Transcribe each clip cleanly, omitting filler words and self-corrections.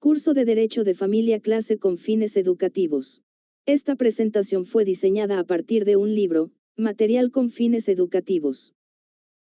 Curso de Derecho de Familia clase con fines educativos. Esta presentación fue diseñada a partir de un libro, material con fines educativos.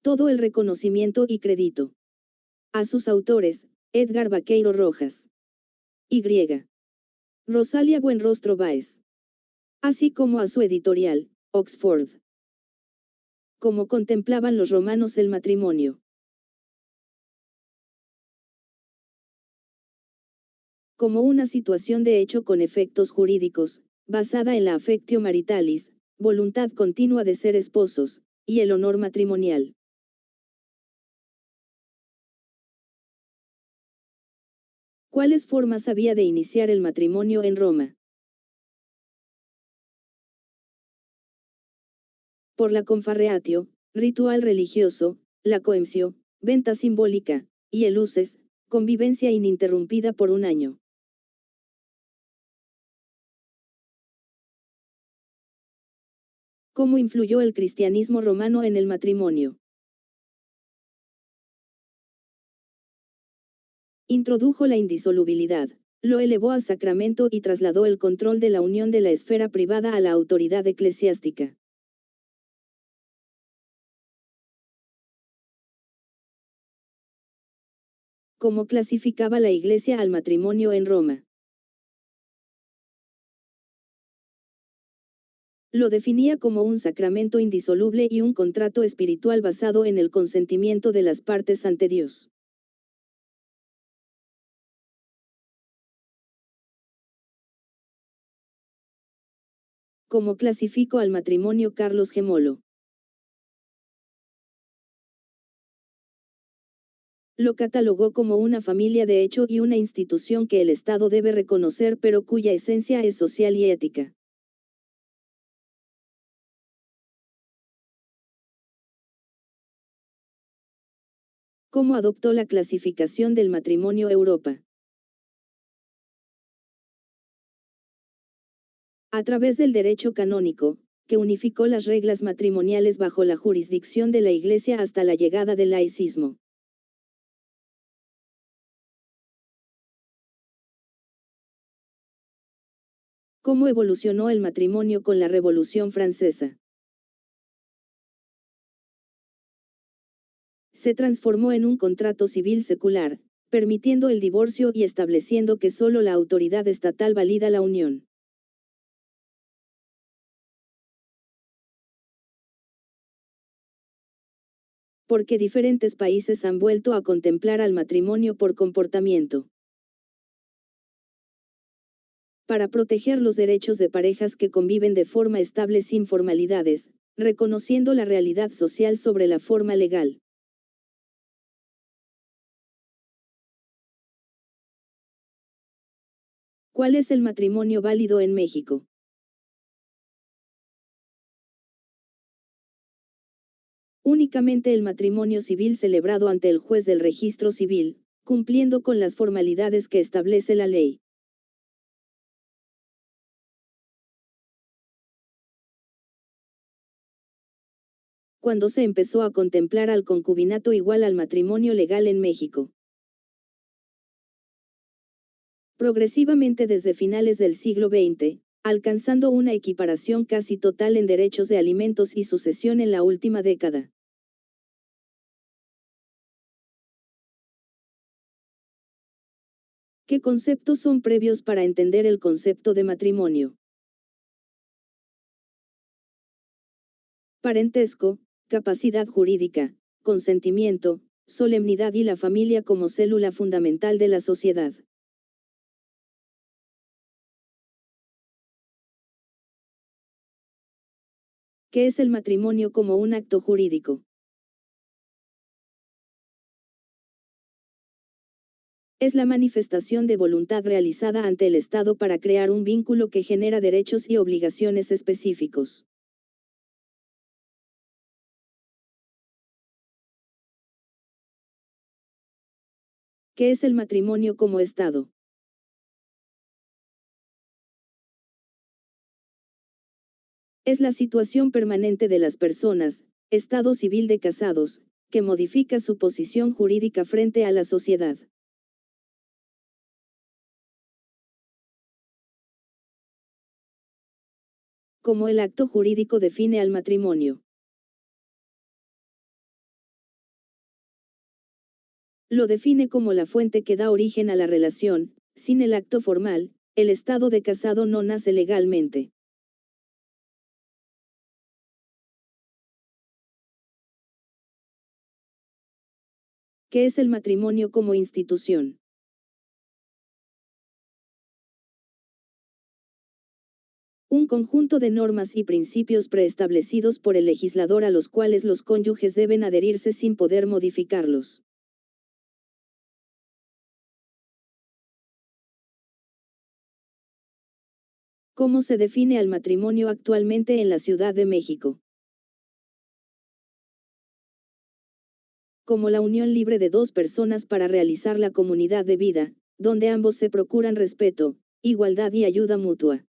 Todo el reconocimiento y crédito a sus autores, Edgar Vaqueiro Rojas y Rosalia Buenrostro Báez, así como a su editorial, Oxford. Cómo contemplaban los romanos el matrimonio. Como una situación de hecho con efectos jurídicos, basada en la affectio maritalis, voluntad continua de ser esposos, y el honor matrimonial. ¿Cuáles formas había de iniciar el matrimonio en Roma? Por la confarreatio, ritual religioso, la coemcio, venta simbólica, y el uses, convivencia ininterrumpida por un año. ¿Cómo influyó el cristianismo romano en el matrimonio? Introdujo la indisolubilidad, lo elevó a sacramento y trasladó el control de la unión de la esfera privada a la autoridad eclesiástica. ¿Cómo clasificaba la Iglesia al matrimonio en Roma? Lo definía como un sacramento indisoluble y un contrato espiritual basado en el consentimiento de las partes ante Dios. ¿Cómo clasificó al matrimonio Carlos Gemolo? Lo catalogó como una familia de hecho y una institución que el Estado debe reconocer pero cuya esencia es social y ética. ¿Cómo adoptó la clasificación del matrimonio Europa? A través del derecho canónico, que unificó las reglas matrimoniales bajo la jurisdicción de la Iglesia hasta la llegada del laicismo. ¿Cómo evolucionó el matrimonio con la Revolución Francesa? Se transformó en un contrato civil secular, permitiendo el divorcio y estableciendo que solo la autoridad estatal valida la unión. Porque diferentes países han vuelto a contemplar al matrimonio por comportamiento. Para proteger los derechos de parejas que conviven de forma estable sin formalidades, reconociendo la realidad social sobre la forma legal. ¿Cuál es el matrimonio válido en México? Únicamente el matrimonio civil celebrado ante el juez del registro civil, cumpliendo con las formalidades que establece la ley. Cuando se empezó a contemplar al concubinato igual al matrimonio legal en México. Progresivamente desde finales del siglo XX, alcanzando una equiparación casi total en derechos de alimentos y sucesión en la última década. ¿Qué conceptos son previos para entender el concepto de matrimonio? Parentesco, capacidad jurídica, consentimiento, solemnidad y la familia como célula fundamental de la sociedad. ¿Qué es el matrimonio como un acto jurídico? Es la manifestación de voluntad realizada ante el Estado para crear un vínculo que genera derechos y obligaciones específicos. ¿Qué es el matrimonio como Estado? Es la situación permanente de las personas, estado civil de casados, que modifica su posición jurídica frente a la sociedad. como el acto jurídico define al matrimonio. Lo define como la fuente que da origen a la relación. Sin el acto formal, el estado de casado no nace legalmente. ¿Qué es el matrimonio como institución? Un conjunto de normas y principios preestablecidos por el legislador a los cuales los cónyuges deben adherirse sin poder modificarlos. ¿Cómo se define al matrimonio actualmente en la Ciudad de México? Como la unión libre de dos personas para realizar la comunidad de vida, donde ambos se procuran respeto, igualdad y ayuda mutua.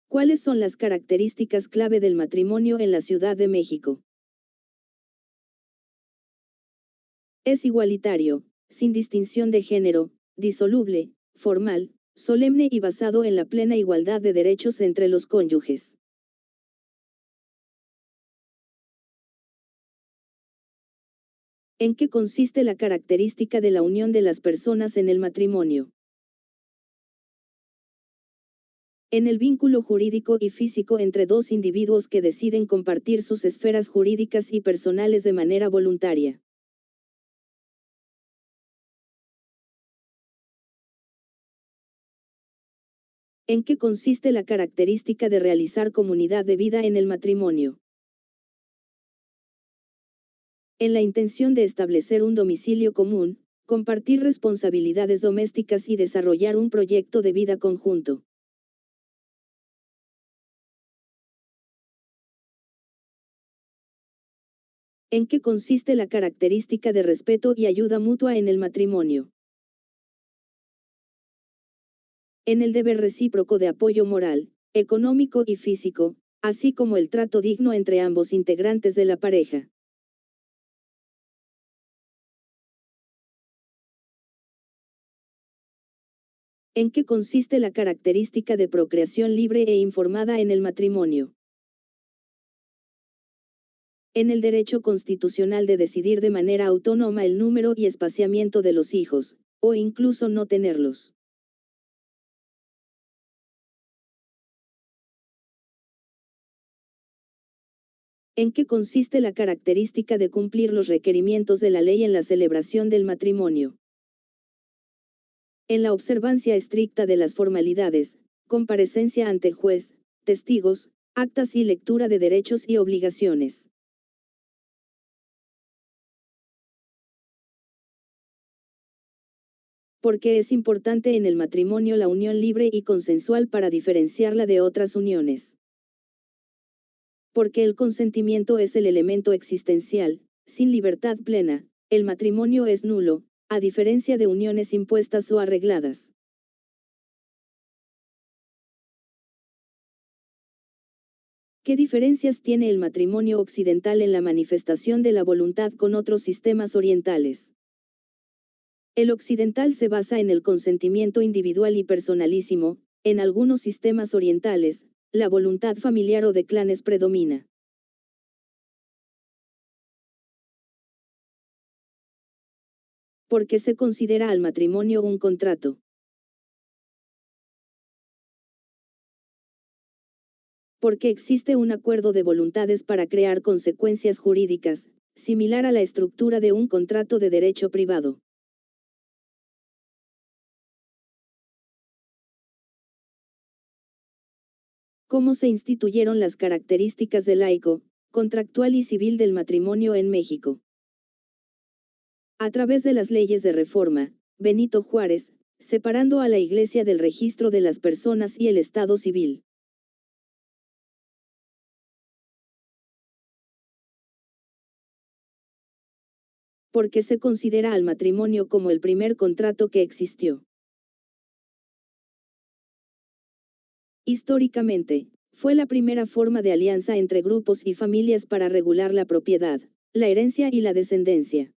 ¿Cuáles son las características clave del matrimonio en la Ciudad de México? Es igualitario, sin distinción de género, disoluble, formal, solemne y basado en la plena igualdad de derechos entre los cónyuges. ¿En qué consiste la característica de la unión de las personas en el matrimonio? En el vínculo jurídico y físico entre dos individuos que deciden compartir sus esferas jurídicas y personales de manera voluntaria. ¿En qué consiste la característica de realizar comunidad de vida en el matrimonio? En la intención de establecer un domicilio común, compartir responsabilidades domésticas y desarrollar un proyecto de vida conjunto. ¿En qué consiste la característica de respeto y ayuda mutua en el matrimonio? En el deber recíproco de apoyo moral, económico y físico, así como el trato digno entre ambos integrantes de la pareja. ¿En qué consiste la característica de procreación libre e informada en el matrimonio? En el derecho constitucional de decidir de manera autónoma el número y espaciamiento de los hijos, o incluso no tenerlos. ¿En qué consiste la característica de cumplir los requerimientos de la ley en la celebración del matrimonio? En la observancia estricta de las formalidades, comparecencia ante juez, testigos, actas y lectura de derechos y obligaciones. Porque es importante en el matrimonio la unión libre y consensual para diferenciarla de otras uniones. Porque el consentimiento es el elemento existencial. Sin libertad plena, el matrimonio es nulo, a diferencia de uniones impuestas o arregladas. ¿Qué diferencias tiene el matrimonio occidental en la manifestación de la voluntad con otros sistemas orientales? El occidental se basa en el consentimiento individual y personalísimo. En algunos sistemas orientales, la voluntad familiar o de clanes predomina. ¿Por qué se considera al matrimonio un contrato? Porque existe un acuerdo de voluntades para crear consecuencias jurídicas, similar a la estructura de un contrato de derecho privado. ¿Cómo se instituyeron las características de laico, contractual y civil del matrimonio en México? A través de las leyes de reforma, Benito Juárez, separando a la Iglesia del registro de las personas y el Estado civil. Porque se considera al matrimonio como el primer contrato que existió. Históricamente, fue la primera forma de alianza entre grupos y familias para regular la propiedad, la herencia y la descendencia.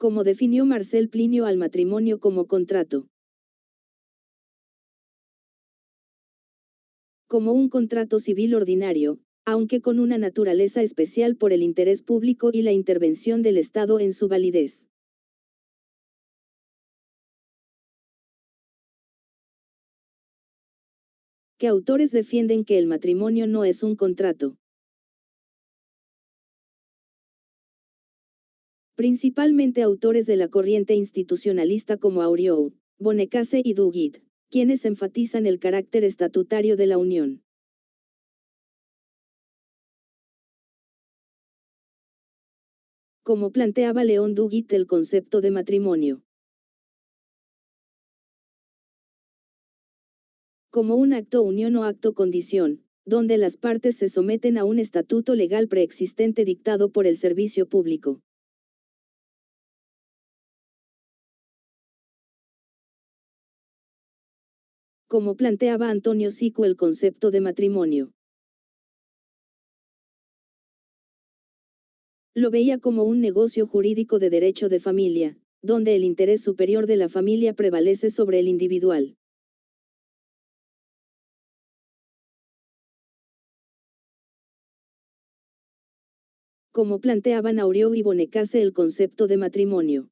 Como definió Marcel Plinio al matrimonio como contrato. Como un contrato civil ordinario, aunque con una naturaleza especial por el interés público y la intervención del Estado en su validez. ¿Qué autores defienden que el matrimonio no es un contrato? Principalmente autores de la corriente institucionalista como Auriol, Bonnecasse y Duguid, quienes enfatizan el carácter estatutario de la unión. Como planteaba León Duguid el concepto de matrimonio. Como un acto unión o acto condición, donde las partes se someten a un estatuto legal preexistente dictado por el servicio público. Como planteaba Antonio Sico el concepto de matrimonio. Lo veía como un negocio jurídico de derecho de familia, donde el interés superior de la familia prevalece sobre el individual. Como planteaban Auriol y Bonnecasse el concepto de matrimonio.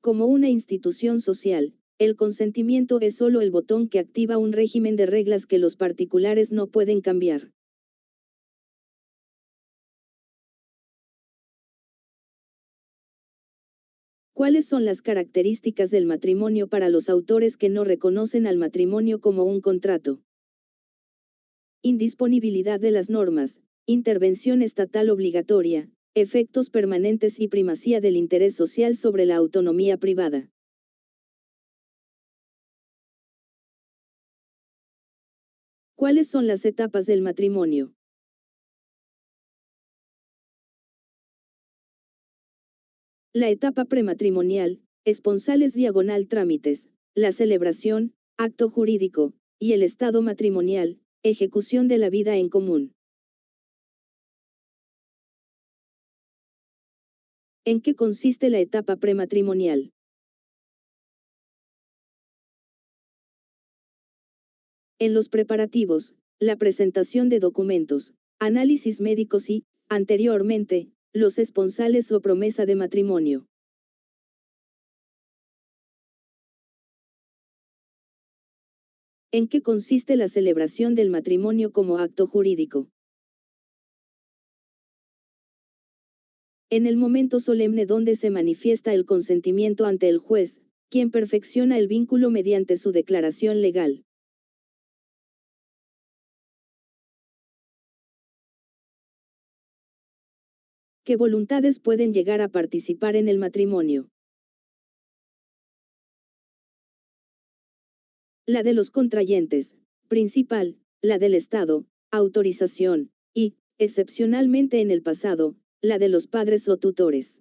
Como una institución social, el consentimiento es solo el botón que activa un régimen de reglas que los particulares no pueden cambiar. ¿Cuáles son las características del matrimonio para los autores que no reconocen al matrimonio como un contrato? Indisponibilidad de las normas, intervención estatal obligatoria, efectos permanentes y primacía del interés social sobre la autonomía privada. ¿Cuáles son las etapas del matrimonio? La etapa prematrimonial, esponsales diagonal trámites, la celebración, acto jurídico, y el estado matrimonial, ejecución de la vida en común. ¿En qué consiste la etapa prematrimonial? En los preparativos, la presentación de documentos, análisis médicos y, anteriormente, los esponsales o promesa de matrimonio. ¿En qué consiste la celebración del matrimonio como acto jurídico? En el momento solemne donde se manifiesta el consentimiento ante el juez, quien perfecciona el vínculo mediante su declaración legal. ¿Qué voluntades pueden llegar a participar en el matrimonio? La de los contrayentes, principal, la del Estado, autorización, y, excepcionalmente en el pasado, la de los padres o tutores.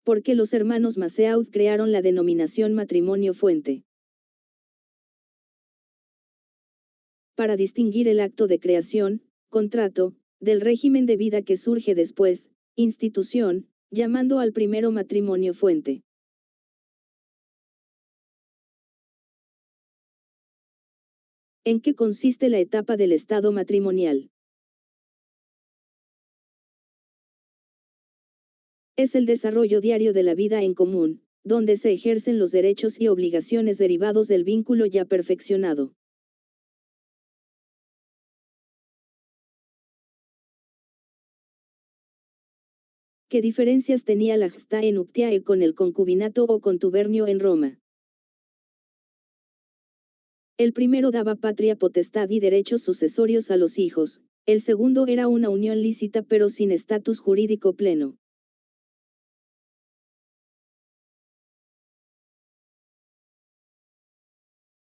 Porque los hermanos Masseau crearon la denominación matrimonio fuente. Para distinguir el acto de creación, contrato, del régimen de vida que surge después, institución, llamando al primero matrimonio fuente. ¿En qué consiste la etapa del estado matrimonial? Es el desarrollo diario de la vida en común, donde se ejercen los derechos y obligaciones derivados del vínculo ya perfeccionado. ¿Qué diferencias tenía la gestae nuptiae con el concubinato o contubernio en Roma? El primero daba patria potestad y derechos sucesorios a los hijos, el segundo era una unión lícita pero sin estatus jurídico pleno.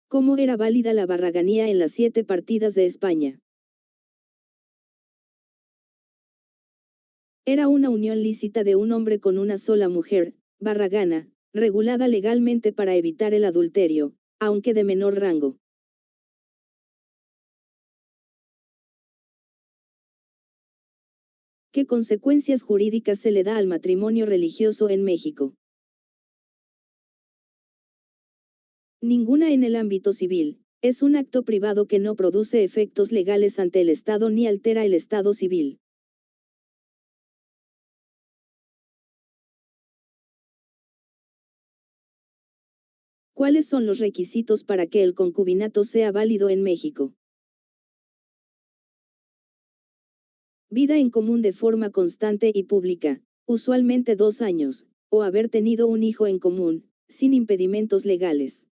¿Cómo era válida la barraganía en las 7 partidas de España? Era una unión lícita de un hombre con una sola mujer, barragana, regulada legalmente para evitar el adulterio, aunque de menor rango. ¿Qué consecuencias jurídicas se le da al matrimonio religioso en México? Ninguna en el ámbito civil. Es un acto privado que no produce efectos legales ante el Estado ni altera el estado civil. ¿Cuáles son los requisitos para que el concubinato sea válido en México? Vida en común de forma constante y pública, usualmente 2 años, o haber tenido un hijo en común, sin impedimentos legales.